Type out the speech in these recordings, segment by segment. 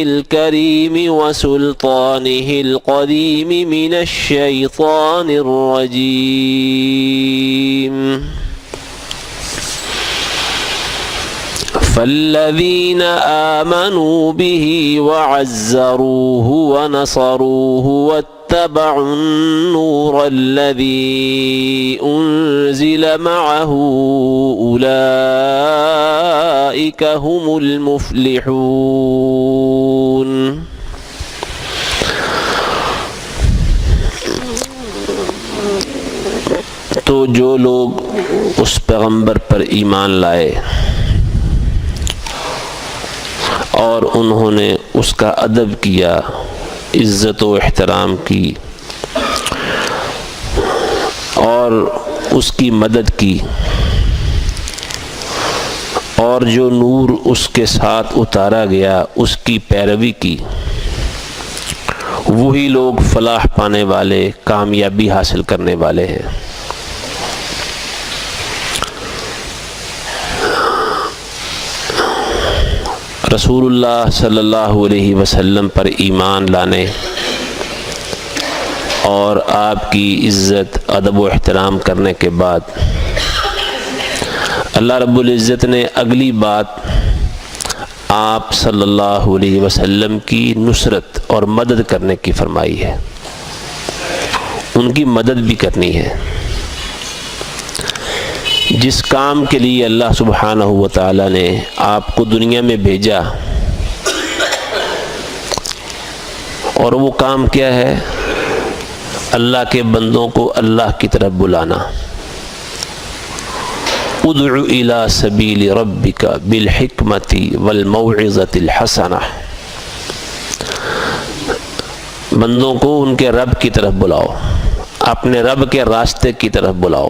الكريم وسلطانه القديم من الشيطان الرجيم فالذين آمنوا به وعزروه ونصروه واتبعوا النور الذي أنزل معه أولئك هم المفلحون۔ تو جو لوگ اس پیغمبر پر ایمان لائے اور انہوں نے اس کا ادب کیا، عزت و احترام کی اور اس کی مدد کی، اور جو نور اس کے ساتھ اتارا گیا اس کی پیروی کی، وہی لوگ فلاح پانے والے، کامیابی حاصل کرنے والے ہیں۔ رسول اللہ صلی اللہ علیہ وسلم پر ایمان لانے اور آپ کی عزت، ادب و احترام کرنے کے بعد اللہ رب العزت نے اگلی بات آپ صلی اللہ علیہ وسلم کی نصرت اور مدد کرنے کی فرمائی ہے۔ ان کی مدد بھی کرنی ہے۔ جس کام کے لیے اللہ سبحانہ و تعالی نے آپ کو دنیا میں بھیجا، اور وہ کام کیا ہے؟ اللہ کے بندوں کو اللہ کی طرف بلانا۔ ادع الی سبیل ربک بالحکمت والموعظۃ الحسنہ، بندوں کو ان کے رب کی طرف بلاؤ، اپنے رب کے راستے کی طرف بلاؤ۔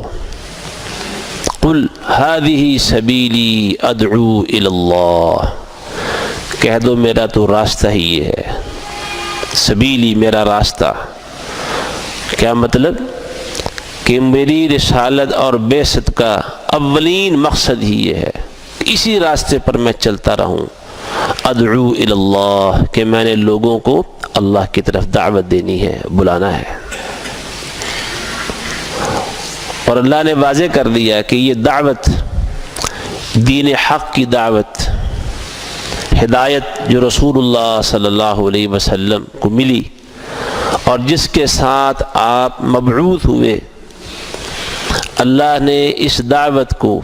قل هذه سبیلی ادعو الی اللہ، کہہ دو میرا تو راستہ ہی یہ ہے، سبیلی میرا راستہ۔ کیا مطلب؟ کہ میری رسالت اور بعثت کا اولین مقصد ہی یہ ہے، اسی راستے پر میں چلتا رہوں۔ ادعو الی اللہ، کہ میں نے لوگوں کو اللہ کی طرف دعوت دینی ہے، بلانا ہے۔ اور اللہ نے واضح کر دیا کہ یہ دعوت، دین حق کی دعوت، ہدایت جو رسول اللہ صلی اللہ علیہ وسلم کو ملی اور جس کے ساتھ آپ مبعوث ہوئے، اللہ نے اس دعوت کو،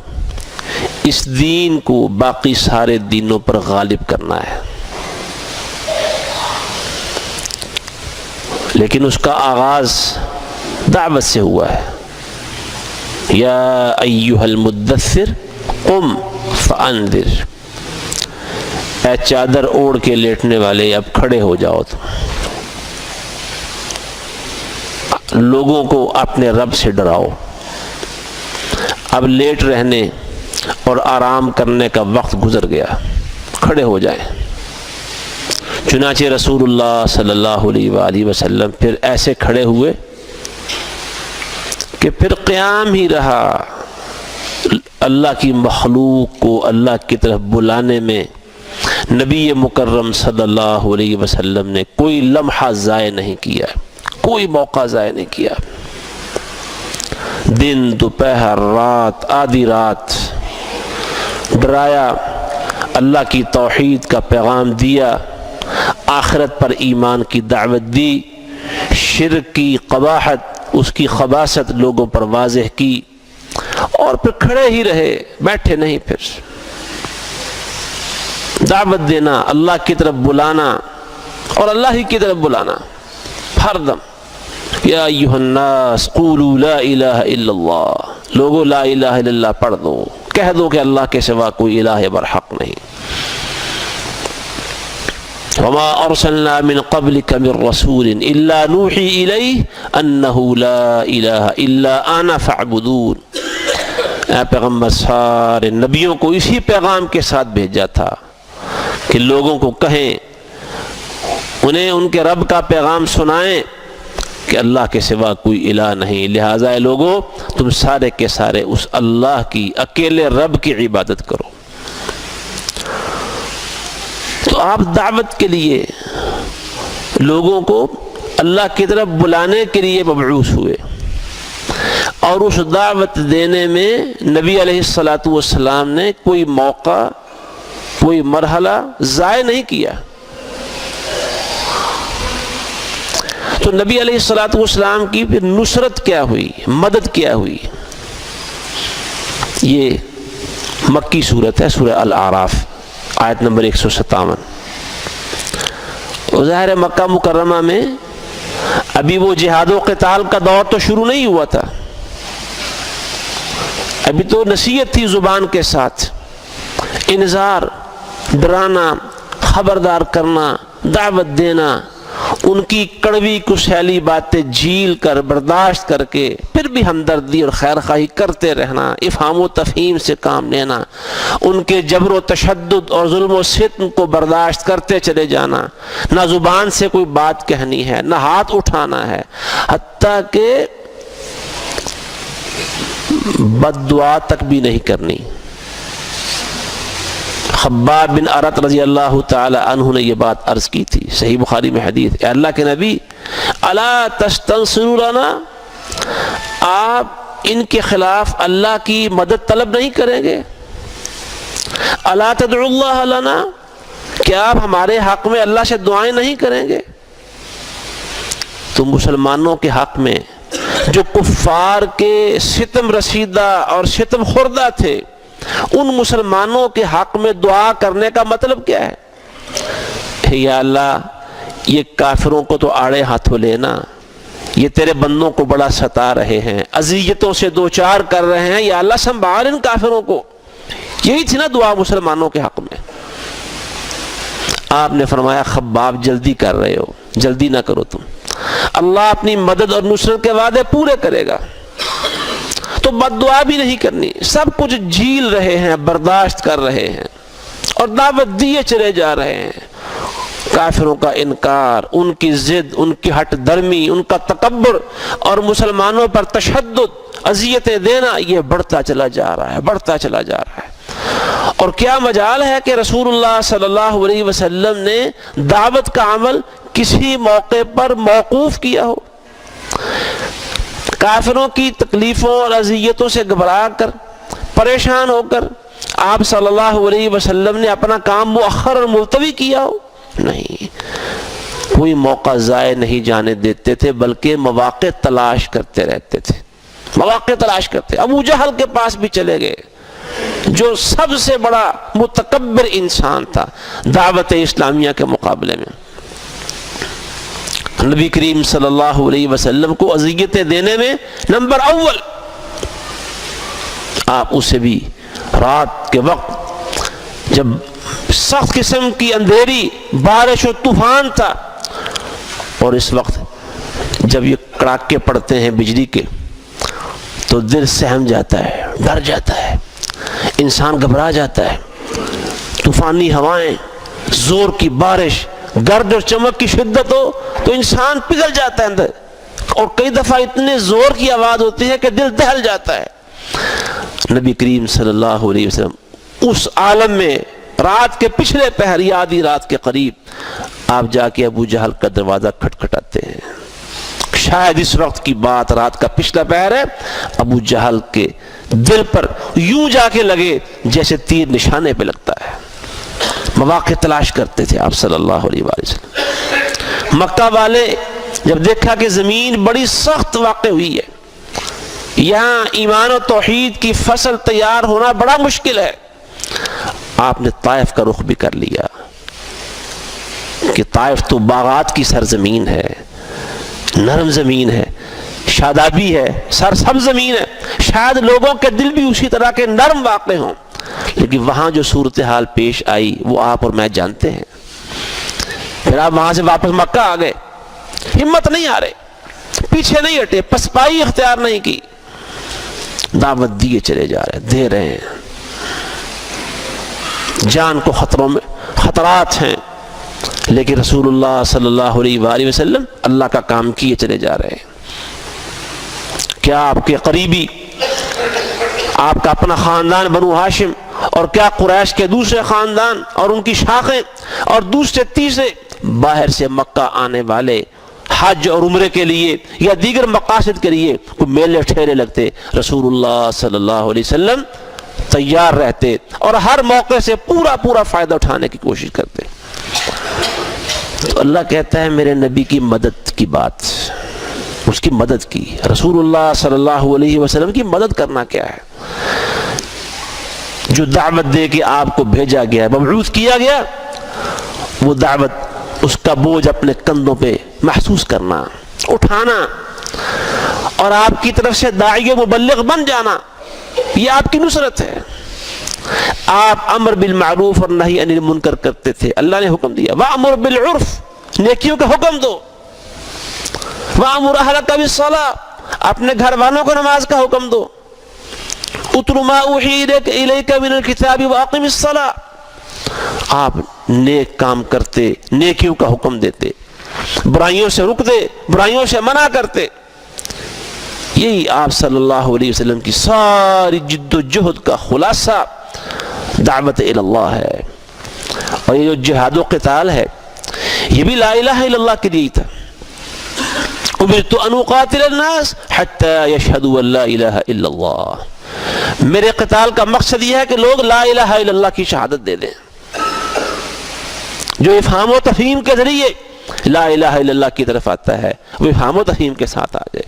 اس دین کو باقی سارے دینوں پر غالب کرنا ہے۔ لیکن اس کا آغاز دعوت سے ہوا ہے۔ یا ایھا المدثر قم فانذر، اے چادر اوڑھ کے لیٹنے والے اب کھڑے ہو جاؤ، تم لوگوں کو اپنے رب سے ڈراؤ۔ اب لیٹ رہنے اور آرام کرنے کا وقت گزر گیا، کھڑے ہو جائیں۔ چنانچہ رسول اللہ صلی اللہ علیہ وآلہ وسلم پھر ایسے کھڑے ہوئے کہ پھر قیام ہی رہا۔ اللہ کی مخلوق کو اللہ کی طرف بلانے میں نبی مکرم صلی اللہ علیہ وسلم نے کوئی لمحہ ضائع نہیں کیا، کوئی موقع ضائع نہیں کیا۔ دن، دوپہر، رات، آدھی رات ڈرایا، اللہ کی توحید کا پیغام دیا، آخرت پر ایمان کی دعوت دی، شرک کی قباحت، اس کی خباثت لوگوں پر واضح کی، اور پھر کھڑے ہی رہے، بیٹھے نہیں۔ پھر دعوت دینا، اللہ کی طرف بلانا اور اللہ ہی کی طرف بلانا ہر دم۔ یا ایھا الناس قولوا لا الہ الا اللہ، لوگو لا الہ الا اللہ پڑھ دو، کہہ دو کہ اللہ کے سوا کوئی الہ برحق نہیں۔ وما ارسلنا من قبلک من رسول الا نوحی الیہ انہ لا الہ الا انا فاعبدون۔ اے پیغمبر سارے نبیوں کو اسی پیغام کے ساتھ بھیجا تھا کہ لوگوں کو کہیں، انہیں ان کے رب کا پیغام سنائیں کہ اللہ کے سوا کوئی الہ نہیں، لہٰذا اے لوگو تم سارے کے سارے اس اللہ کی، اکیلے رب کی عبادت کرو۔ تو آپ دعوت کے لیے لوگوں کو اللہ کی طرف بلانے کے لیے مبعوث ہوئے، اور اس دعوت دینے میں نبی علیہ الصلوۃ نے کوئی موقع، کوئی مرحلہ ضائع نہیں کیا۔ تو نبی علیہ الصلوۃ کی پھر نصرت کیا ہوئی، مدد کیا ہوئی؟ یہ مکی صورت ہے، سورہ الاعراف، آیت نمبر 157۔ ظاہر مکہ مکرمہ میں ابھی وہ جہاد و قتال کا دور تو شروع نہیں ہوا تھا، ابھی تو نصیحت تھی زبان کے ساتھ، انذار، ڈرانا، خبردار کرنا، دعوت دینا، ان کی کڑوی کسیلی باتیں جھیل کر برداشت کر کے پھر بھی ہمدردی اور خیر خواہی کرتے رہنا، افہام و تفہیم سے کام لینا، ان کے جبر و تشدد اور ظلم و ستم کو برداشت کرتے چلے جانا، نہ زبان سے کوئی بات کہنی ہے، نہ ہاتھ اٹھانا ہے، حتیٰ کہ بد دعا تک بھی نہیں کرنی۔ خباب بن ارت رضی اللہ تعالی عنہ نے یہ بات عرض کی تھی، صحیح بخاری میں حدیث، اے اللہ کے نبی، الا تستنصروا لنا، آپ ان کے خلاف اللہ کی مدد طلب نہیں کریں گے؟ الا تدعوا اللہ لنا، کیا آپ ہمارے حق میں اللہ سے دعائیں نہیں کریں گے؟ تو مسلمانوں کے حق میں جو کفار کے ستم رسیدہ اور ستم خوردہ تھے، ان مسلمانوں کے حق میں دعا کرنے کا مطلب کیا ہے؟ یا اللہ، یہ کافروں کو تو آڑے ہاتھوں لینا، یہ تیرے بندوں کو بڑا ستا رہے ہیں، اذیتوں سے دوچار کر رہے ہیں، یا اللہ سنبھال ان کافروں کو۔ یہی تھی نا دعا مسلمانوں کے حق میں۔ آپ نے فرمایا خباب جلدی کر رہے ہو، جلدی نہ کرو تم، اللہ اپنی مدد اور نصرت کے وعدے پورے کرے گا۔ تو بد دعا بھی نہیں کرنی، سب کچھ جھیل رہے ہیں، برداشت کر رہے ہیں اور دعوت دیے چلے جا رہے ہیں۔ کافروں کا انکار، ان کی ضد، ان کی ہٹ درمی، ان کا تکبر اور مسلمانوں پر تشدد، اذیتیں دینا، یہ بڑھتا چلا جا رہا ہے، بڑھتا چلا جا رہا ہے۔ اور کیا مجال ہے کہ رسول اللہ صلی اللہ علیہ وسلم نے دعوت کا عمل کسی موقع پر موقوف کیا ہو؟ کافروں کی تکلیفوں اور اذیتوں سے گھبرا کر، پریشان ہو کر آپ صلی اللہ علیہ وسلم نے اپنا کام مؤخر اور ملتوی کیا ہو؟ نہیں، کوئی موقع ضائع نہیں جانے دیتے تھے، بلکہ مواقع تلاش کرتے رہتے تھے، مواقع تلاش کرتے۔ ابو جہل کے پاس بھی چلے گئے، جو سب سے بڑا متکبر انسان تھا دعوت اسلامیہ کے مقابلے میں۔ نبی کریم صلی اللہ علیہ وسلم کو اذیتیں دینے میں نمبر اول، آپ اسے بھی رات کے وقت جب سخت قسم کی اندھیری، بارش و طوفان تھا، اور اس وقت جب یہ کڑاکے پڑتے ہیں بجلی کے تو دل سہم جاتا ہے، ڈر جاتا ہے، انسان گھبرا جاتا ہے۔ طوفانی ہوائیں، زور کی بارش، گرد اور چمک کی شدت ہو تو انسان پگھل جاتا ہے اندر، اور کئی دفعہ اتنے زور کی آواز ہوتی ہے کہ دل دہل جاتا ہے۔ نبی کریم صلی اللہ علیہ وسلم اس عالم میں رات کے پچھلے پہر یا آدھی رات کے قریب آپ جا کے ابو جہل کا دروازہ کھٹکھٹاتے ہیں۔ شاید اس وقت کی بات، رات کا پچھلا پہر ہے، ابو جہل کے دل پر یوں جا کے لگے جیسے تیر نشانے پہ لگتا ہے۔ مواقع تلاش کرتے تھے آپ صلی اللہ علیہ وسلم۔ مکہ والے جب دیکھا کہ زمین بڑی سخت واقع ہوئی ہے، یہاں ایمان و توحید کی فصل تیار ہونا بڑا مشکل ہے، آپ نے طائف کا رخ بھی کر لیا کہ طائف تو باغات کی سرزمین ہے، نرم زمین ہے، شادابی ہے، سرسبز زمین ہے، شاید لوگوں کے دل بھی اسی طرح کے نرم واقع ہوں، لیکن وہاں جو صورتحال پیش آئی وہ آپ اور میں جانتے ہیں۔ پھر آپ وہاں سے واپس مکہ آ گئے، ہمت نہیں آ رہے، پیچھے نہیں ہٹے، پسپائی اختیار نہیں کی، دعوت دیے چلے جا رہے، دے رہے ہیں، جان کو خطروں میں خطرات ہیں، لیکن رسول اللہ صلی اللہ علیہ وآلہ وسلم اللہ کا کام کیے چلے جا رہے ہیں۔ کیا آپ کے قریبی، آپ کا اپنا خاندان بنو ہاشم اور کیا قریش کے دوسرے خاندان اور ان کی شاخیں اور دوسرے تیسرے باہر سے مکہ آنے والے حج اور عمرے کے لیے یا دیگر مقاصد کے لیے کوئی میلے ٹھہرے لگتے، رسول اللہ صلی اللہ علیہ وسلم تیار رہتے اور ہر موقع سے پورا فائدہ اٹھانے کی کوشش کرتے۔ تو اللہ کہتا ہے میرے نبی کی مدد کی بات، اس کی مدد کی، رسول اللہ صلی اللہ علیہ وسلم کی مدد کرنا کیا ہے؟ جو دعوت دے کے آپ کو بھیجا گیا، مبعوث کیا گیا، وہ دعوت، اس کا بوجھ اپنے کندھوں پہ محسوس کرنا، اٹھانا، اور آپ کی طرف سے داعی مبلغ بن جانا، یہ آپ کی نصرت ہے۔ آپ امر بالمعروف اور نہی عن المنکر کرتے تھے، اللہ نے حکم دیا وَأْمُرْ بِالْعُرْفِ، نیکیوں کا حکم دو، وَأْمُرْ أَهْلَكَ بِالصَّلَاةِ، اپنے گھر والوں کو نماز کا حکم دو، اُتْلُ مَا أُوحِیَ إِلَيْكَ مِنَ الْكِتَابِ وَأَقِمِ الصَّلَاةَ، آپ نیک کام کرتے، نیکیوں کا حکم دیتے، برائیوں سے رکتے، برائیوں سے منع کرتے۔ یہی آپ صلی اللہ علیہ وسلم کی ساری جد و جہد کا خلاصہ دعوت اللہ ہے۔ اور یہ جو جہاد و قتال ہے یہ بھی لا الہ الا اللہ کے لیے تھا، امرت ان اقاتل الناس حتی یشہدوا ان لا الہ الا اللہ، میرے قتال کا مقصد یہ ہے کہ لوگ لا الہ الا اللہ کی شہادت دے دیں۔ جو افہام و تفہیم کے ذریعے لا الہ الا اللہ کی طرف آتا ہے وہ افہام و تفہیم کے ساتھ آ جائے،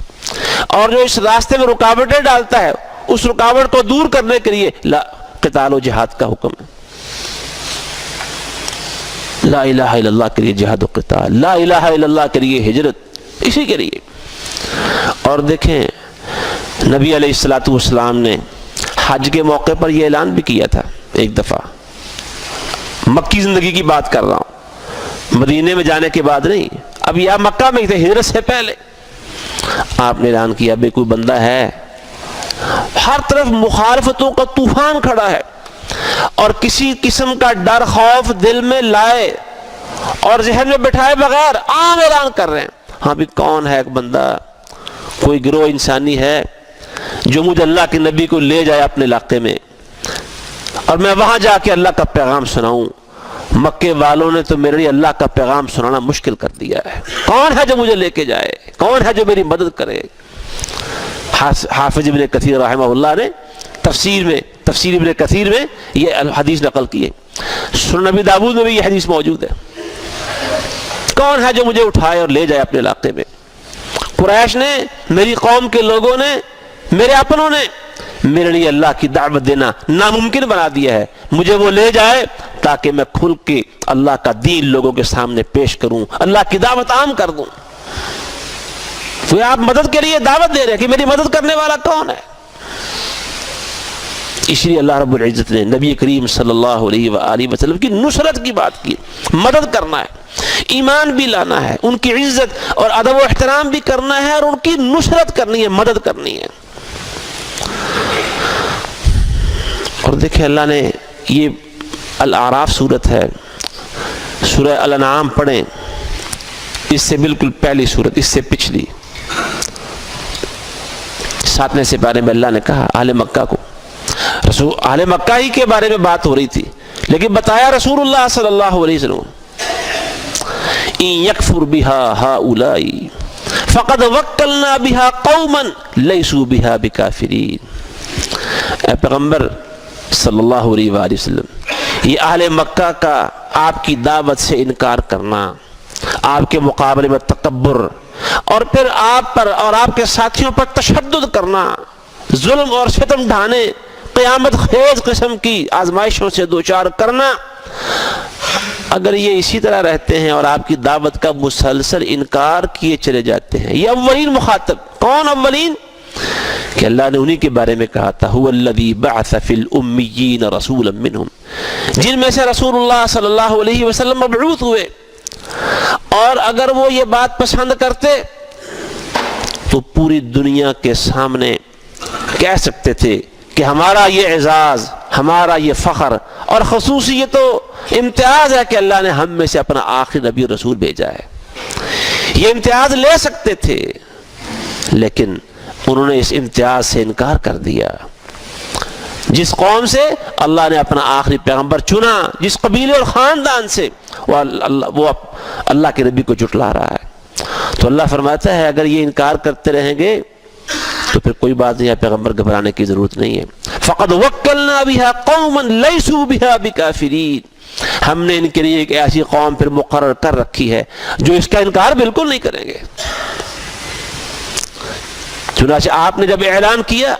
اور جو اس راستے میں رکاوٹیں ڈالتا ہے اس رکاوٹ کو دور کرنے کے لیے قتال و جہاد کا حکم ہے۔ لا الہ الا اللہ کے لیے جہاد و قتال، لا الہ الا اللہ کے لیے ہجرت، اسی کے لیے۔ اور دیکھیں نبی علیہ السلام نے حج کے موقع پر یہ اعلان بھی کیا تھا ایک دفعہ، مکی زندگی کی بات کر رہا ہوں، مدینے میں جانے کے بعد نہیں، اب یا مکہ میں تھے ہجرت سے پہلے، آپ نے اعلان کیا بھئی کوئی بندہ ہے ہر طرف مخالفتوں کا طوفان کھڑا ہے اور کسی قسم کا ڈر خوف دل میں لائے اور ذہن میں بٹھائے بغیر عام اعلان کر رہے ہیں، ہاں بھی کون ہے ایک بندہ، کوئی گروہ انسانی ہے جو مجھے اللہ کے نبی کو لے جائے اپنے علاقے میں اور میں وہاں جا کے اللہ کا پیغام سناؤں۔ مکے والوں نے تو میرے لیے اللہ کا پیغام سنانا مشکل کر دیا ہے، کون ہے جو مجھے لے کے جائے، کون ہے جو میری مدد کرے؟ حافظ ابن کثیر رحمہ اللہ نے تفسیر ابن کثیر میں یہ حدیث نقل کی ہے، سنن نبی داؤد میں بھی یہ حدیث موجود ہے، کون ہے جو مجھے اٹھائے اور لے جائے اپنے علاقے میں؟ قریش نے، میری قوم کے لوگوں نے، میرے اپنوں نے میرے لیے اللہ کی دعوت دینا ناممکن بنا دیا ہے، مجھے وہ لے جائے تاکہ میں کھل کے اللہ کا دین لوگوں کے سامنے پیش کروں، اللہ کی دعوت عام کر دوں۔ تو آپ مدد کے لیے دعوت دے رہے ہیں کہ میری مدد کرنے والا کون ہے؟ اس لیے اللہ رب العزت نے نبی کریم صلی اللہ علیہ وآلہ وسلم کی نصرت کی بات کی، مدد کرنا ہے، ایمان بھی لانا ہے، ان کی عزت اور ادب و احترام بھی کرنا ہے اور ان کی نصرت کرنی ہے، مدد کرنی ہے۔ اور دیکھیں اللہ نے یہ الاعراف صورت ہے، سورہ الانعام پڑھیں، اس سے بالکل پہلی صورت، اس سے پچھلی 7ویں سپارے میں اللہ نے کہا اہل مکہ کو، اہل مکہ ہی کے بارے میں بات ہو رہی تھی لیکن بتایا رسول اللہ صلی اللہ علیہ وسلم، ان یکفر بها هؤلاء فقد وکلنا بها قوما لیسوا بها بکافرین۔ اے پیغمبر صلی اللہ علیہ وآلہ وسلم، یہ اہل مکہ کا آپ کی دعوت سے انکار کرنا، آپ کے مقابلے میں تکبر اور پھر آپ پر اور آپ کے ساتھیوں پر تشدد کرنا، ظلم اور ستم ڈھانے، قیامت خیز قسم کی آزمائشوں سے دوچار کرنا، اگر یہ اسی طرح رہتے ہیں اور آپ کی دعوت کا مسلسل انکار کیے چلے جاتے ہیں، یہ اولین مخاطب کون؟ اولین کہ اللہ نے انہی کے بارے میں کہا تھا هو الذی بعث فی الامیین رسولا منہم، جن میں سے رسول اللہ صلی اللہ علیہ وسلم مبعوث ہوئے، اور اگر وہ یہ بات پسند کرتے تو پوری دنیا کے سامنے کہہ سکتے تھے کہ ہمارا یہ اعزاز، ہمارا یہ فخر اور خصوصی یہ تو امتیاز ہے کہ اللہ نے ہم میں سے اپنا آخری نبی رسول بھیجا ہے، یہ امتیاز لے سکتے تھے لیکن انہوں نے اس امتیاز سے انکار کر دیا۔ جس قوم سے اللہ نے اپنا آخری پیغمبر چنا، جس قبیلے اور خاندان سے، وہ اللہ کے نبی کو جھٹلا رہا ہے۔ تو اللہ فرماتا ہے اگر یہ انکار کرتے رہیں گے تو پھر کوئی بات نہیں ہے، پیغمبر گھبرانے کی ضرورت نہیں ہے۔ فقد وکلنا بها قوما لیسوا بها بکافرین، ہم نے ان کے لیے ایک ایسی قوم پھر مقرر کر رکھی ہے جو اس کا انکار بالکل نہیں کریں گے۔ چنانچہ آپ نے جب اعلان کیا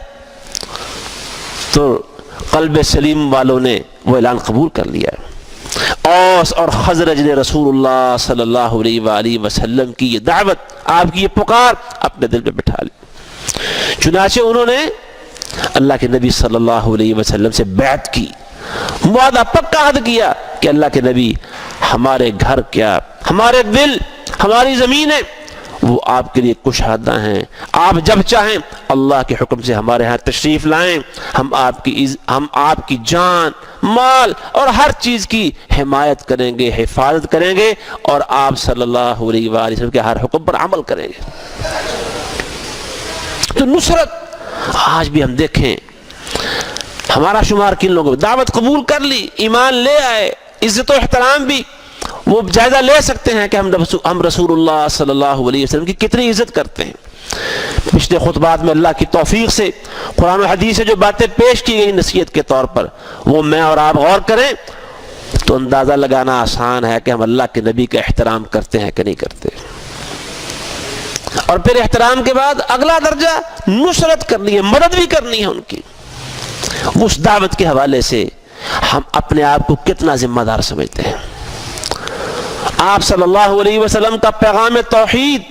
تو قلب سلیم والوں نے وہ اعلان قبول کر لیا۔ اوس اور خزرج نے رسول اللہ صلی اللہ علیہ وآلہ وسلم کی یہ دعوت، آپ کی یہ پکار اپنے دل پہ بٹھا لی۔ چنانچہ انہوں نے اللہ کے نبی صلی اللہ علیہ وسلم سے بیعت کی، معاہدہ پکا عہد کیا کہ اللہ کے نبی ہمارے گھر کیا، ہمارے دل، ہماری زمینیں وہ آپ کے لیے کشادہ ہیں، آپ جب چاہیں اللہ کے حکم سے ہمارے ہاں تشریف لائیں، ہم آپ کی جان، مال اور ہر چیز کی حمایت کریں گے، حفاظت کریں گے، اور آپ صلی اللہ علیہ وآلہ وسلم کے ہر حکم پر عمل کریں گے۔ تو نصرت آج بھی ہم دیکھیں ہمارا شمار کن لوگوں، دعوت قبول کر لی، ایمان لے آئے، عزت و احترام بھی وہ جائزہ لے سکتے ہیں کہ ہم رسول اللہ صلی اللہ علیہ وسلم کی کتنی عزت کرتے ہیں۔ پچھلے خطبات میں اللہ کی توفیق سے قرآن و حدیث سے جو باتیں پیش کی گئی نصیحت کے طور پر، وہ میں اور آپ غور کریں تو اندازہ لگانا آسان ہے کہ ہم اللہ کے نبی کا احترام کرتے ہیں کہ نہیں کرتے۔ اور پھر احترام کے بعد اگلا درجہ نصرت کرنی ہے، مدد بھی کرنی ہے ان کی۔ اس دعوت کے حوالے سے ہم اپنے آپ کو کتنا ذمہ دار سمجھتے ہیں۔ آپ صلی اللہ علیہ وسلم کا پیغام توحید،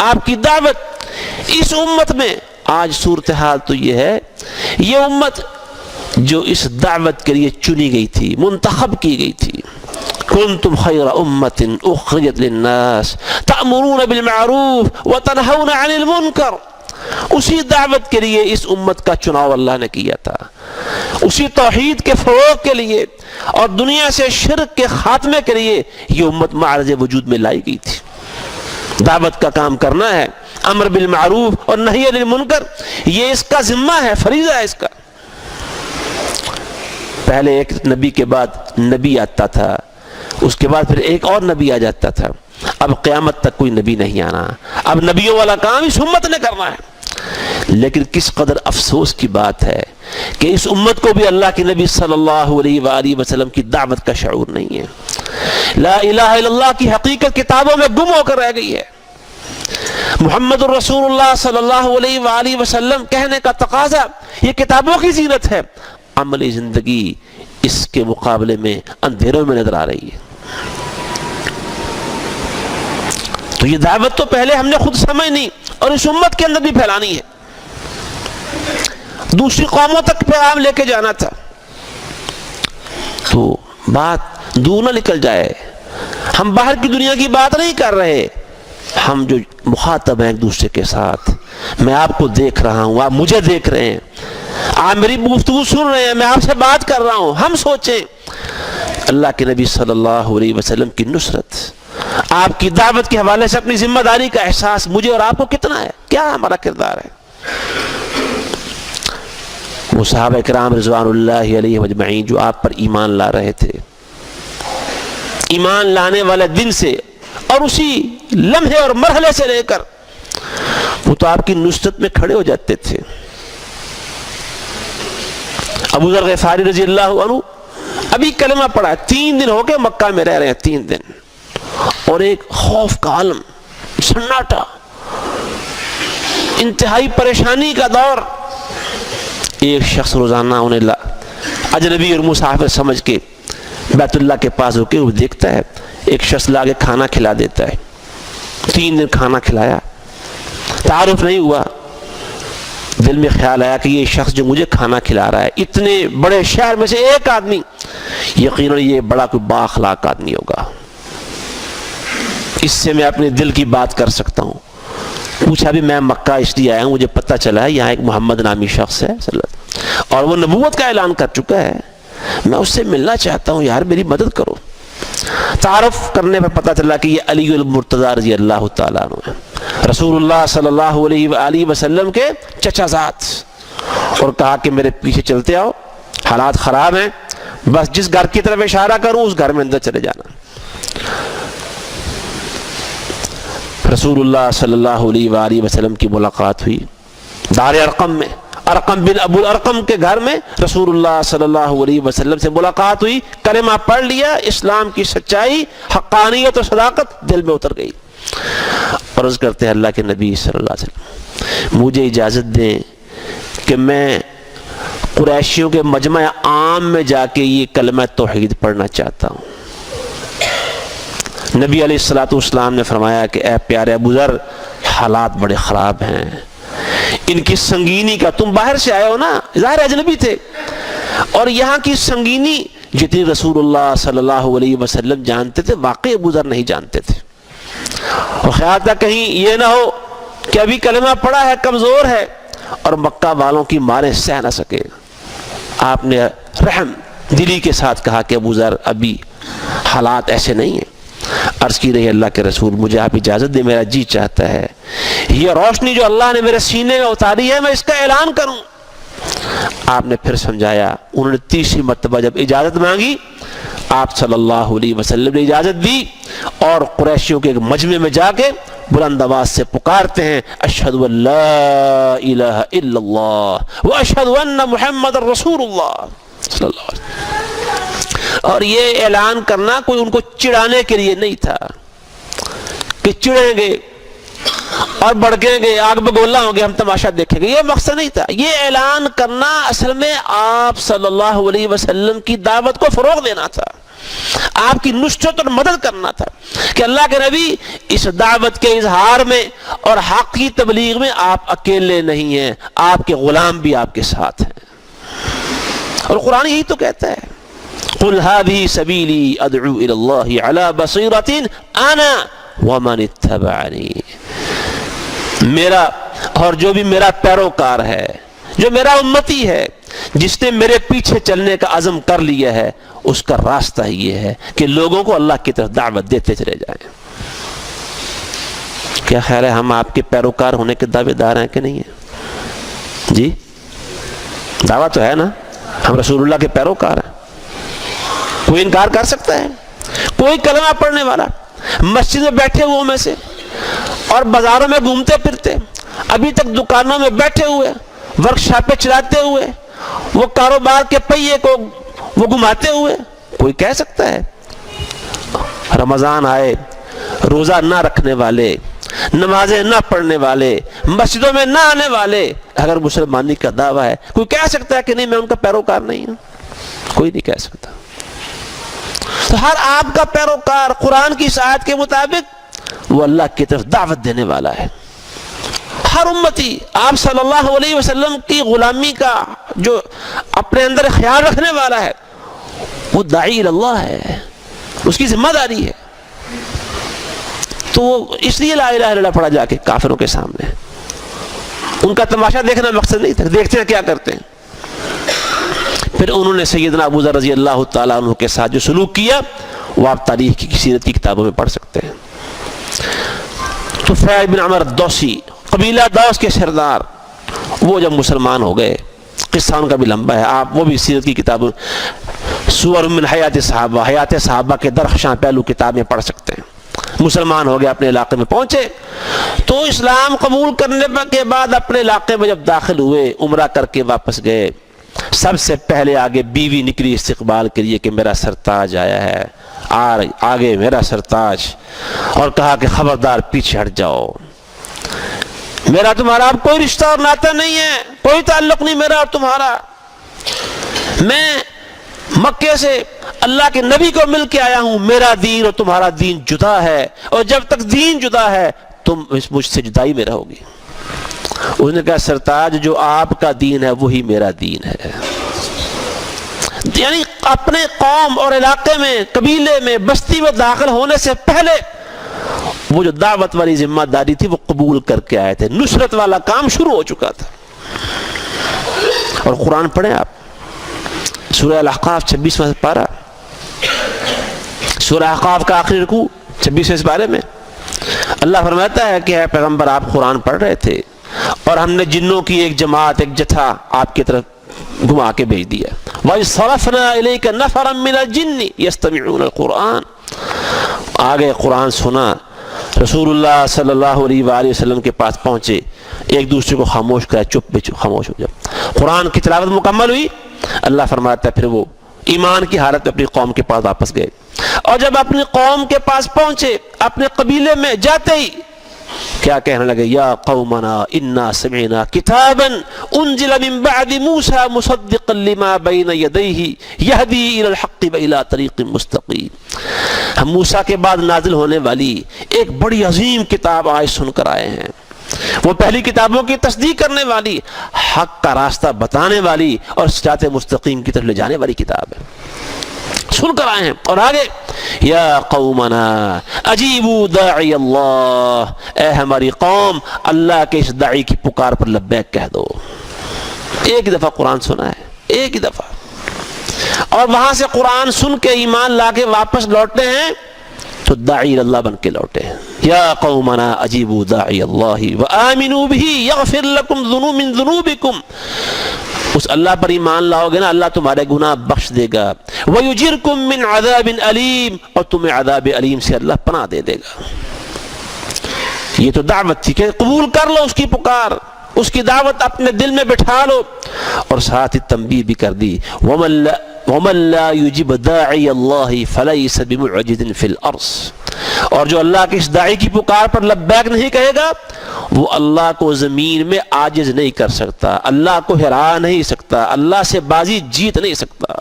آپ کی دعوت اس امت میں آج صورتحال تو یہ ہے، یہ امت جو اس دعوت کے لیے چنی گئی تھی، منتخب کی گئی تھی، کنتم خیر امت اخرجت للناس تأمرون بالمعروف وتنہون عن المنکر، اسی دعوت کے لیے اس امت کا چناؤ اللہ نے کیا تھا، اسی توحید کے فروغ کے لیے اور دنیا سے شرک کے خاتمے کے لیے یہ امت معرض وجود میں لائی گئی تھی۔ دعوت کا کام کرنا ہے، امر بالمعروف اور نہی عن المنکر، یہ اس کا ذمہ ہے، فریضہ ہے اس کا۔ پہلے ایک نبی کے بعد نبی آتا تھا، اس کے بعد پھر ایک اور نبی آ جاتا تھا، اب قیامت تک کوئی نبی نہیں آنا، اب نبیوں والا کام اس امت نے کرنا ہے۔ لیکن کس قدر افسوس کی بات ہے کہ اس امت کو بھی اللہ کے نبی صلی اللہ علیہ وآلہ وسلم کی دعوت کا شعور نہیں ہے، لا الہ الا اللہ کی حقیقت کتابوں میں گم ہو کر رہ گئی ہے۔ محمد الرسول اللہ صلی اللہ علیہ وآلہ وسلم کہنے کا تقاضا یہ کتابوں کی زینت ہے، عملی زندگی اس کے مقابلے میں اندھیروں میں نظر آ رہی ہے۔ تو یہ دعوت تو پہلے ہم نے خود سمجھنی اور اس امت کے اندر بھی پھیلانی ہے، دوسری قوموں تک پیغام لے کے جانا تھا۔ تو بات دور نہ نکل جائے، ہم باہر کی دنیا کی بات نہیں کر رہے، ہم جو مخاطب ہیں ایک دوسرے کے ساتھ، میں آپ کو دیکھ رہا ہوں، آپ مجھے دیکھ رہے ہیں، آپ میری گفتگو سن رہے ہیں، میں آپ سے بات کر رہا ہوں، ہم سوچیں اللہ کے نبی صلی اللہ علیہ وسلم کی نصرت، آپ کی دعوت کے حوالے سے اپنی ذمہ داری کا احساس مجھے اور آپ کو کتنا ہے، کیا ہمارا کردار ہے۔ وہ صحابہ کرام رضوان اللہ علیہ اجمعین جو آپ پر ایمان لا رہے تھے، ایمان لانے والے دن سے اور اسی لمحے اور مرحلے سے لے کر وہ تو آپ کی نصرت میں کھڑے ہو جاتے تھے۔ ابو ذر غفاری رضی اللہ عنہ ابھی کلمہ پڑھا، 3 دن ہو کے مکہ میں رہ رہے ہیں، 3 دن، اور ایک خوف کا عالم، سناٹا، انتہائی پریشانی کا دور۔ ایک شخص روزانہ انہیں اجنبی اور مسافر سمجھ کے بیت اللہ کے پاس ہو کے وہ دیکھتا ہے، ایک شخص لا کے کھانا کھلا دیتا ہے، 3 دن کھانا کھلایا، تعارف نہیں ہوا، دل میں خیال آیا کہ یہ شخص جو مجھے کھانا کھلا رہا ہے، اتنے بڑے شہر میں سے ایک آدمی، یقیناً یہ بڑا کوئی با اخلاق آدمی ہوگا، اس سے میں اپنے دل کی بات کر سکتا ہوں۔ پوچھا بھی میں مکہ اس لیے آیا ہوں، مجھے پتہ چلا ہے یہاں ایک محمد نامی شخص ہے اور وہ نبوت کا اعلان کر چکا ہے، میں اس سے ملنا چاہتا ہوں، یار میری مدد کرو۔ تعارف کرنے پر پتہ چلا کہ یہ علی المرتضیٰ رضی اللہ تعالیٰ عنہ ہے، رسول اللہ صلی اللہ علیہ وآلہ وسلم کے چچا زاد، اور کہا کہ میرے پیچھے چلتے آؤ، حالات خراب ہیں، بس جس گھر کی طرف اشارہ کروں اس گھر میں اندر چلے جانا۔ رسول اللہ صلی اللہ علیہ وآلہ وسلم کی ملاقات ہوئی دار ارقم میں، ارقم بن ابو الارقم کے گھر میں رسول اللہ صلی اللہ علیہ وسلم سے ملاقات ہوئی، کلمہ پڑھ لیا، اسلام کی سچائی، حقانیت و صداقت دل میں اتر گئی۔ اور عرض کرتے ہیں اللہ کے نبی صلی اللہ علیہ وسلم مجھے اجازت دیں کہ میں قریشیوں کے مجمع عام میں جا کے یہ کلمہ توحید پڑھنا چاہتا ہوں۔ نبی علیہ السلام نے فرمایا کہ اے پیارے ابو ذر، حالات بڑے خراب ہیں، ان کی سنگینی کا، تم باہر سے آئے ہو نا، ظاہر اجنبی تھے، اور یہاں کی سنگینی جتنی رسول اللہ صلی اللہ علیہ وسلم جانتے تھے واقعی ابو ذر نہیں جانتے تھے، اور خیال تھا کہیں یہ نہ ہو کہ ابھی کلمہ پڑھا ہے، کمزور ہے اور مکہ والوں کی ماریں سہ نہ سکے۔ آپ نے رحم دلی کے ساتھ کہا کہ ابو ذر ابھی حالات ایسے نہیں ہیں۔ عرض کی رہی اللہ کے رسول مجھے آپ اجازت دیں، میرا جی چاہتا ہے یہ روشنی جو اللہ نے میرے سینے میں اتاری ہے میں اس کا اعلان کروں۔ آپ نے پھر سمجھایا، انہوں نے تیسری مرتبہ جب اجازت مانگی آپ صلی اللہ علیہ وسلم نے اجازت دی، اور قریشیوں کے مجمع میں جا کے بلند آواز سے پکارتے ہیں اشہد ان لا الہ الا اللہ واشہد ان محمد رسول اللہ صلی اللہ علیہ وسلم۔ اور یہ اعلان کرنا کوئی ان کو چڑھانے کے لیے نہیں تھا کہ چڑھیں گے اور بڑھیں گے، آگ بگولا ہوں گے، ہم تماشا دیکھیں گے، یہ مقصد نہیں تھا۔ یہ اعلان کرنا اصل میں آپ صلی اللہ علیہ وسلم کی دعوت کو فروغ دینا تھا، آپ کی نصرت اور مدد کرنا تھا کہ اللہ کے نبی اس دعوت کے اظہار میں اور حق کی تبلیغ میں آپ اکیلے نہیں ہیں، آپ کے غلام بھی آپ کے ساتھ ہیں۔ اور قرآن یہی تو کہتا ہے قل هذه سبیلی ادعو الی اللہ علی بصیرۃ انا ومن اتبعنی، میرا اور جو بھی میرا پیروکار ہے، جو میرا امتی ہے، جس نے میرے پیچھے چلنے کا عزم کر لیا ہے، اس کا راستہ یہ ہے کہ لوگوں کو اللہ کی طرف دعوت دیتے چلے جائیں۔ کیا خیال ہے ہم آپ کے پیروکار ہونے کے دعوے دار ہیں کہ نہیں ہیں؟ جی دعوت تو ہے نا، ہم رسول اللہ کے پیروکار ہیں۔ کوئی انکار کر سکتا ہے؟ کوئی کلمہ پڑھنے والا مسجد میں بیٹھے ہوئے میں سے اور بازاروں میں گھومتے پھرتے، ابھی تک دکانوں میں بیٹھے ہوئے، ورک شاپیں چلاتے ہوئے، وہ کاروبار کے پہیے کو وہ گھماتے ہوئے، کوئی کہہ سکتا ہے رمضان آئے روزہ نہ رکھنے والے، نمازیں نہ پڑھنے والے، مسجدوں میں نہ آنے والے اگر مسلمانی کا دعویٰ ہے، کوئی کہہ سکتا ہے کہ نہیں میں ان کا پیروکار نہیں ہوں؟ کوئی نہیں کہہ سکتا۔ تو ہر آپ کا پیروکار قرآن کی آیت کے مطابق وہ اللہ کی طرف دعوت دینے والا ہے۔ ہر امتی آپ صلی اللہ علیہ وسلم کی غلامی کا جو اپنے اندر خیال رکھنے والا ہے وہ داعی اللہ ہے، اس کی ذمہ داری ہے۔ تو اس لیے لا الہ الا اللہ پڑھا جا کے کافروں کے سامنے، ان کا تماشا دیکھنا مقصد نہیں تھا، دیکھتے ہیں کیا کرتے ہیں۔ پھر انہوں نے سیدنا ابو ذر رضی اللہ تعالیٰ عنہ کے ساتھ جو سلوک کیا وہ آپ تاریخ کی سیرت کی کتابوں میں پڑھ سکتے ہیں۔ طفیل بن عمر دوسی، قبیلہ دوس کے سردار، وہ جب مسلمان ہو گئے، قصہ ان کا بھی لمبا ہے، آپ وہ بھی سیرت کی کتابوں سور من حیات صحابہ، حیات صحابہ کے درخشاں پہلو کتابیں پڑھ سکتے ہیں۔ مسلمان ہو گئے، اپنے علاقے میں پہنچے تو اسلام قبول کرنے کے بعد اپنے علاقے میں جب داخل ہوئے، عمرہ کر کے واپس گئے، سب سے پہلے آگے بیوی نکلی استقبال کے لیے کہ میرا سرتاج آیا ہے، آگے میرا سرتاج، اور کہا کہ خبردار پیچھے ہٹ جاؤ، میرا تمہارا اب کوئی رشتہ اور ناطہ نہیں ہے، کوئی تعلق نہیں میرا اور تمہارا، میں مکے سے اللہ کے نبی کو مل کے آیا ہوں، میرا دین اور تمہارا دین جدا ہے، اور جب تک دین جدا ہے تم مجھ سے جدائی میں رہو گی۔ اس نے کہا سرتاج جو آپ کا دین ہے وہی میرا دین ہے۔ یعنی اپنے قوم اور علاقے میں، قبیلے میں، بستی میں داخل ہونے سے پہلے وہ جو دعوت والی ذمہ داری تھی وہ قبول کر کے آئے تھے، نصرت والا کام شروع ہو چکا تھا۔ اور قرآن پڑھیں آپ، سورہ الاحقاف 26واں پارہ، سورہ احقاف کا آخری رکوع 26ویں پارے میں اللہ فرماتا ہے کہ اے پیغمبر آپ قرآن پڑھ رہے تھے اور ہم نے جنوں کی ایک جماعت، ایک جتھا آپ کی طرف گھما کے بھیج دیا. وَإِذْ صَرَفْنَا إِلَيْكَ نَفَرًا مِّنَ الْجِنِّ يَسْتَمِعُونَ الْقُرْآنَ. آگے قرآن سنا, رسول اللہ صلی اللہ علیہ وآلہ وسلم کے پاس پہنچے, ایک دوسرے کو خاموش کرا, چپ خاموش ہو جائے. قرآن کی تلاوت مکمل ہوئی, اللہ فرماتا ہے پھر وہ ایمان کی حالت میں اپنی قوم کے پاس واپس گئے. اور جب اپنی قوم کے پاس پہنچے, اپنے قبیلے میں جاتے ہی کیا کہنے لگے, یا قومنا انا سمعنا کتابا انزل من بعد موسیٰ مصدقا لما بین یدیہ یہدی الی الحق و الی طریق مستقیم. ہم موسیٰ کے بعد نازل ہونے والی ایک بڑی عظیم کتاب آج سن کر آئے ہیں, وہ پہلی کتابوں کی تصدیق کرنے والی, حق کا راستہ بتانے والی اور صراط مستقیم کی طرف لے جانے والی کتاب ہے, سن کر آئے ہیں. اور آگے یا قومنا اجیبوا داعی اللہ, اے ہماری قوم اللہ کے اس داعی کی پکار پر لبیک کہہ دو. ایک دفعہ قرآن سنا ہے, ایک ہی دفعہ, اور وہاں سے قرآن سن کے ایمان لا کے واپس لوٹتے ہیں تو داعی اللہ بن کے لوٹے ہیں. یا قومنا اجیبوا داعی اللہ وآمنوا بہ یغفر لکم من ذنوبکم. اس اللہ پر ایمان لاؤ گے نا, اللہ تمہارے گناہ بخش دے گا. وَيُجِرْكُم مِّنْ عَذَابٍ عَلِيمٍ, اور تمہیں عذاب علیم سے اللہ پناہ دے دے گا. یہ تو دعوت تھی کہ قبول کر لو اس کی پکار, اس کی دعوت اپنے دل میں بٹھا لو. اور ساتھ ہی تنبیہ بھی کر دی, وَمَن لَا يُجِبْ دَاعِيَ اللَّهِ فَلَيْسَ بِمُعْجِزٍ فِي الْأَرْضِ. اور جو اللہ کی اس داعی کی پکار پر لبیک نہیں کہے گا وہ اللہ کو زمین میں عاجز نہیں کر سکتا, اللہ کو ہرا نہیں سکتا, اللہ سے بازی جیت نہیں سکتا.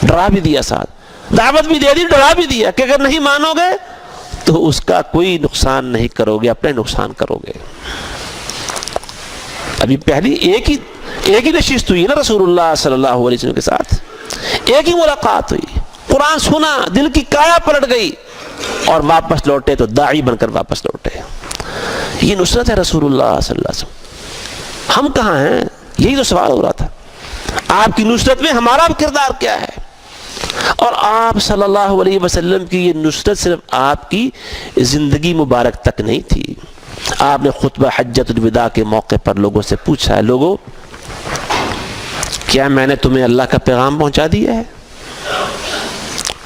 ڈرا بھی دیا, ساتھ دعوت بھی دے دی, ڈرا بھی دیا کہ اگر نہیں مانو گے تو اس کا کوئی نقصان نہیں کرو گے, اپنے نقصان کرو گے. ابھی پہلی ایک ہی نشست ہوئی نا رسول اللہ صلی اللہ علیہ وسلم کے ساتھ, ایک ہی ملاقات ہوئی, قرآن سنا, دل کی کایا پلٹ گئی اور واپس لوٹے تو داعی بن کر واپس لوٹے. یہ نصرت ہے رسول اللہ صلی اللہ علیہ وسلم. ہم کہاں ہیں, یہی تو سوال ہو رہا تھا. آپ کی نصرت میں ہمارا کردار کیا ہے؟ اور آپ صلی اللہ علیہ وسلم کی یہ نصرت صرف آپ کی زندگی مبارک تک نہیں تھی. آپ نے خطبہ حجۃ الوداع کے موقع پر لوگوں سے پوچھا ہے, لوگوں کیا میں نے تمہیں اللہ کا پیغام پہنچا دیا ہے؟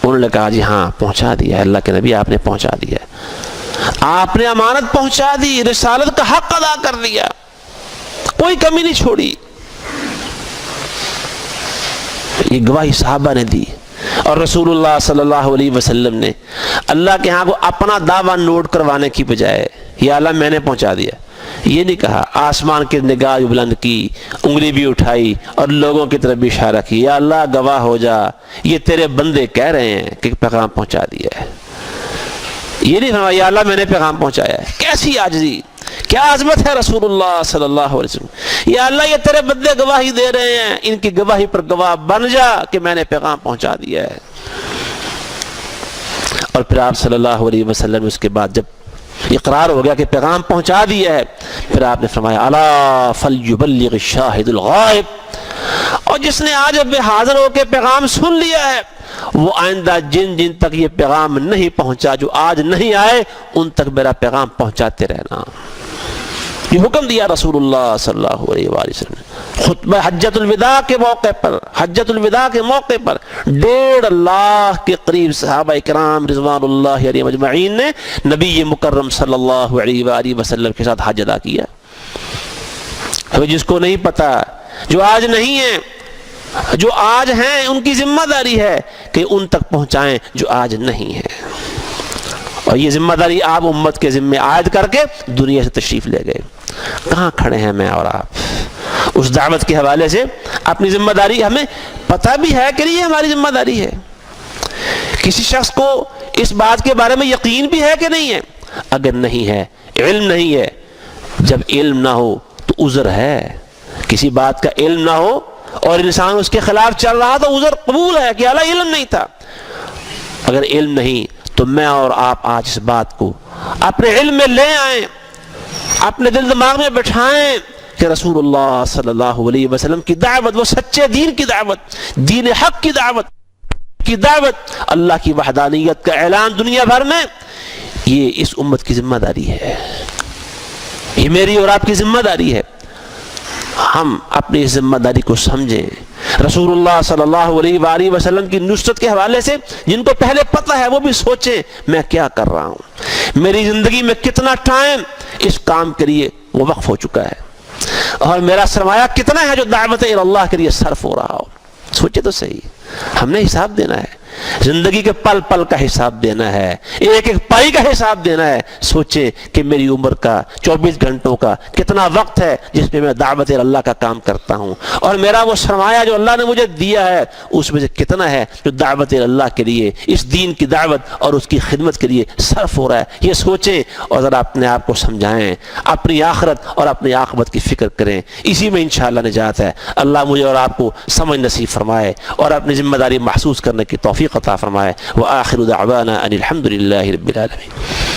انہوں نے کہا جی ہاں پہنچا دیا ہے, اللہ کے نبی آپ نے پہنچا دیا ہے, آپ نے امانت پہنچا دی, رسالت کا حق ادا کر دیا, کوئی کمی نہیں چھوڑی. یہ گواہی صحابہ نے دی. اور رسول اللہ صلی اللہ علیہ وسلم نے اللہ کے ہاں کو اپنا دعویٰ نوٹ کروانے کی بجائے یا اللہ میں نے پہنچا دیا یہ نہیں کہا, آسمان کی نگاہ بلند کی, انگلی بھی اٹھائی اور لوگوں کی طرف بھی اشارہ کی, یا اللہ گواہ ہو جا یہ تیرے بندے کہہ رہے ہیں کہ پیغام پہنچا دیا ہے. یہ نہیں فرمایا یا اللہ میں نے پیغام پہنچایا ہے. کیسی عاجزی, کیا عظمت ہے رسول اللہ صلی اللہ علیہ وسلم. یا اللہ یہ تیرے بندے گواہی دے رہے ہیں, ان کی گواہی پر گواہ بن جا کہ میں نے پیغام پہنچا دیا ہے. اور پھر آپ صلی اللہ علیہ وسلم اس کے بعد جب اقرار ہو گیا کہ پیغام پہنچا دیا ہے, پھر آپ نے فرمایا الا فلیبلغ الشاہد الغائب, اور جس نے آج اب حاضر ہو کے پیغام سن لیا ہے وہ آئندہ جن جن تک یہ پیغام نہیں پہنچا, جو آج نہیں آئے ان تک میرا پیغام پہنچاتے رہنا. یہ حکم دیا رسول اللہ صلی اللہ علیہ وآلہ وسلم نے. خطبہ حجۃ الوداع کے موقع پر 1.5 لاکھ کے قریب صحابہ کرام رضوان اللہ علیہم اجمعین نے نبی مکرم صلی اللہ علیہ وآلہ وسلم کے ساتھ حج ادا کیا. جس کو نہیں پتا, جو آج نہیں ہے, جو آج ہیں ان کی ذمہ داری ہے کہ ان تک پہنچائیں جو آج نہیں ہے. اور یہ ذمہ داری آپ امت کے ذمہ عائد کر کے دنیا سے تشریف لے گئے. کہاں کھڑے ہیں میں اور آپ اس دعوت کے حوالے سے؟ اپنی ذمہ داری ہمیں پتہ بھی ہے کہ نہیں ہماری ذمہ داری ہے؟ کسی شخص کو اس بات کے بارے میں یقین بھی ہے کہ نہیں ہے؟ اگر نہیں ہے, علم نہیں ہے, جب علم نہ ہو تو عذر ہے. کسی بات کا علم نہ ہو اور انسان اس کے خلاف چل رہا تو عذر قبول ہے کہ اللہ علم نہیں تھا. اگر علم نہیں تو میں اور آپ آج اس بات کو اپنے علم میں لے آئیں, اپنے دل دماغ میں بٹھائیں کہ رسول اللہ صلی اللہ علیہ وسلم کی دعوت, وہ سچے دین کی دعوت, دین حق کی دعوت, اللہ کی وحدانیت کا اعلان دنیا بھر میں, یہ اس امت کی ذمہ داری ہے, یہ میری اور آپ کی ذمہ داری ہے. ہم اپنی ذمہ داری کو سمجھیں. رسول اللہ صلی اللہ علیہ وآلہ وسلم کی نصرت کے حوالے سے جن کو پہلے پتہ ہے وہ بھی سوچیں میں کیا کر رہا ہوں, میری زندگی میں کتنا ٹائم اس کام کے لیے وہ وقف ہو چکا ہے, اور میرا سرمایہ کتنا ہے جو دعوت اللہ کے لیے صرف ہو رہا ہو. سوچے تو صحیح, ہم نے حساب دینا ہے, زندگی کے پل پل کا حساب دینا ہے, ایک ایک پائی کا حساب دینا ہے. سوچے کہ میری عمر کا 24 گھنٹوں کا کتنا وقت ہے جس میں میں دعوت اللہ کا کام کرتا ہوں, اور میرا وہ سرمایہ جو اللہ نے مجھے دیا ہے اس میں سے کتنا ہے جو دعوت اللہ کے لیے, اس دین کی دعوت اور اس کی خدمت کے لیے صرف ہو رہا ہے. یہ سوچیں اور ذرا اپنے آپ کو سمجھائیں, اپنی آخرت اور اپنی عاقبت کی فکر کریں. اسی میں انشاءاللہ نجات ہے. اللہ مجھے اور آپ کو سمجھ نصیب فرمائے اور اپنی ذمہ داری محسوس کرنے کی توفیق عطا فرمائے. وآخر دعوانا ان الحمد للہ رب العالمین.